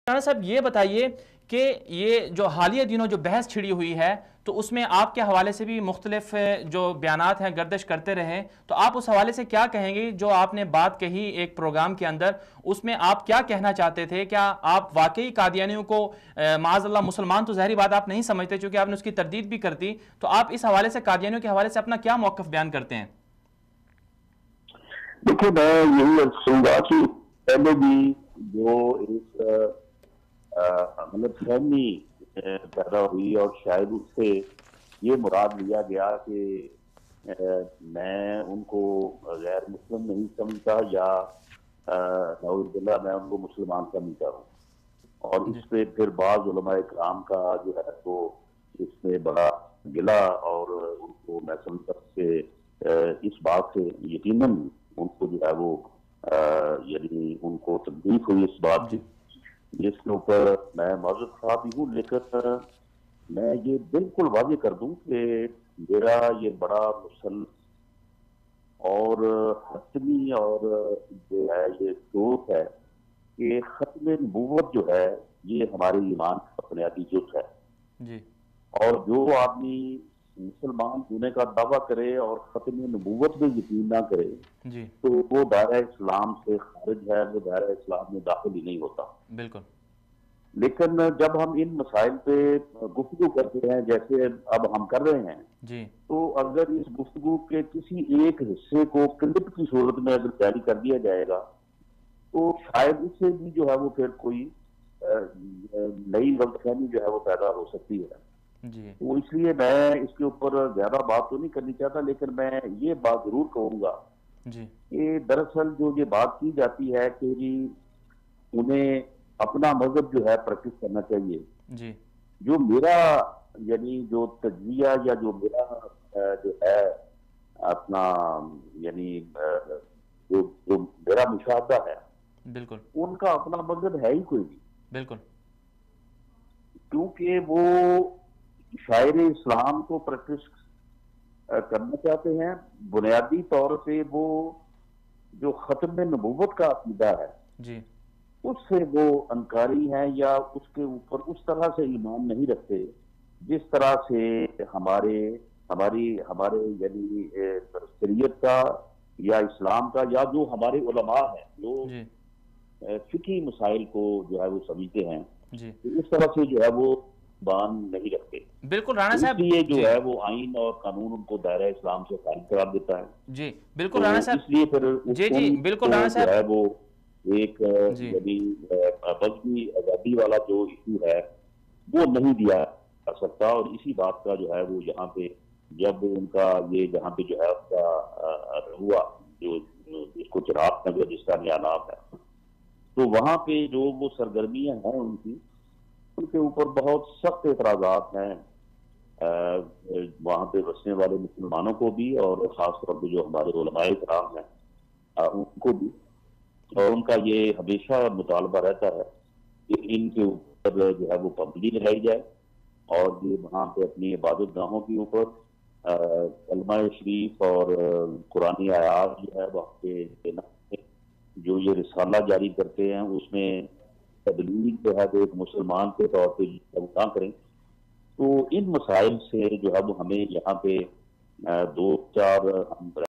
رانا صاحب یہ بتائیے کہ یہ جو حالیہ دنوں جو بحث چھڑی ہوئی ہے تو اس میں آپ کے حوالے سے بھی مختلف جو بیانات ہیں گردش کرتے رہے، تو آپ اس حوالے سے کیا کہیں گے؟ جو آپ نے بات کہی ایک پروگرام کے اندر، اس میں آپ کیا کہنا چاہتے تھے؟ کیا آپ واقعی قادیانیوں کو معاذ اللہ مسلمان تو ظاہری بات آپ نہیں سمجھتے چونکہ آپ نے اس کی تردید بھی کر دی، تو آپ اس حوالے سے قادیانیوں کے حوالے سے اپنا کیا موقف بیان کرتے ہیں؟ دیکھیں، میں یہی سوں گا کہ پہلے بھی جو ایک غلط فہمی پیدا ہوئی اور شاید اس سے یہ مراد لیا گیا کہ میں ان کو غیر مسلم نہیں سمجھتا یا نعوذ باللہ میں ان کو مسلمان سمجھتا ہوں، اور جی اس پہ پھر بعض علماء کرام کا جو ہے وہ اس میں بڑا گلا، اور ان کو میں سمجھتا ہوں کہ اس بات سے یقیناً ان کو جو ہے وہ یعنی ان کو تکلیف ہوئی اس بات کی، جی جس کے اوپر میں معذرت خواہ بھی ہوں، لیکن میں یہ بالکل واضح کر دوں کہ میرا یہ بڑا مسلم اور حتمی اور جو ہے یہ سوچ ہے کہ ختم نبوت جو ہے یہ ہمارے ایمان کا بنیادی جز ہے، جی اور جو آدمی مسلمان ہونے کا دعویٰ کرے اور ختم نبوت میں یقین نہ کرے جی تو وہ دائرہ اسلام سے خارج ہے، وہ دائرہ اسلام میں داخل ہی نہیں ہوتا۔ بالکل لیکن جب ہم ان مسائل پہ گفتگو کرتے ہیں جیسے اب ہم کر رہے ہیں، جی تو اگر اس گفتگو کے کسی ایک حصے کو کلپ کی صورت میں اگر جاری کر دیا جائے گا تو شاید اس سے بھی جو ہے وہ پھر کوئی نئی غلط فہمی جو ہے وہ پیدا ہو سکتی ہے۔ جی تو اس لیے میں اس کے اوپر زیادہ بات تو نہیں کرنی چاہتا، لیکن میں یہ بات ضرور کہوں گا جی کہ دراصل جو یہ بات کی جاتی ہے کہ جی انہیں اپنا مذہب جو ہے پریکٹس کرنا چاہیے، جی جو میرا یعنی جو تجزیہ یا جو میرا جو ہے اپنا یعنی جو میرا مشاہدہ ہے، بالکل ان کا اپنا مذہب ہے ہی کوئی نہیں، بالکل کیونکہ وہ شاعر اسلام کو پریکٹس کرنا چاہتے ہیں۔ بنیادی طور پہ وہ جو ختم نبوت کا عقیدہ ہے جی اس سے وہ انکاری ہیں، یا اس کے اوپر اس طرح سے ایمان نہیں رکھتے جس طرح سے ہمارے یعنی شریعت کا یا اسلام کا یا جو ہمارے علماء ہیں جو جی فقہی مسائل کو جو ہے وہ سمجھتے ہیں، جی تو اس طرح سے جو ہے وہ بان نہیں رکھتے، بالکل تو رانا اس صاحب لیے جو جی ہے وہ آئین اور قانون ان کو دائرہ اسلام سے خارج قرار دیتا ہے۔ جی بالکل تو رانا اس لیے صاحب پھر جی جی ان بالکل کو رانا جو ہے صاحب وہ ایک جی یعنی مذہبی آزادی والا جو ایشو ہے وہ نہیں دیا جا سکتا، اور اسی بات کا جو ہے وہ یہاں پہ جب ان کا یہ جہاں پہ جو ہے ان کا ہوا جو جس کو چراغ نگر جس کا نیا نام ہے، تو وہاں پہ جو وہ سرگرمیاں ہیں ان کی، ان کے اوپر بہت سخت اعتراضات ہیں وہاں پہ بسنے والے مسلمانوں کو بھی، اور خاص طور پہ جو ہمارے علماء کرام ہیں ان کو بھی، اور ان کا یہ ہمیشہ مطالبہ رہتا ہے کہ ان کے اوپر جو ہے وہ پابندی لگائی جائے، اور یہ وہاں پہ اپنی عبادت گاہوں کے اوپر کلمہ شریف اور قرآنی آیات جو ہے وہاں پہ جو یہ رسالہ جاری کرتے ہیں اس میں تبلیغ جو ہے وہ ایک مسلمان کے طور پہ نہ کریں۔ تو ان مسائل سے جو ہے وہ ہمیں یہاں پہ دو چار ہم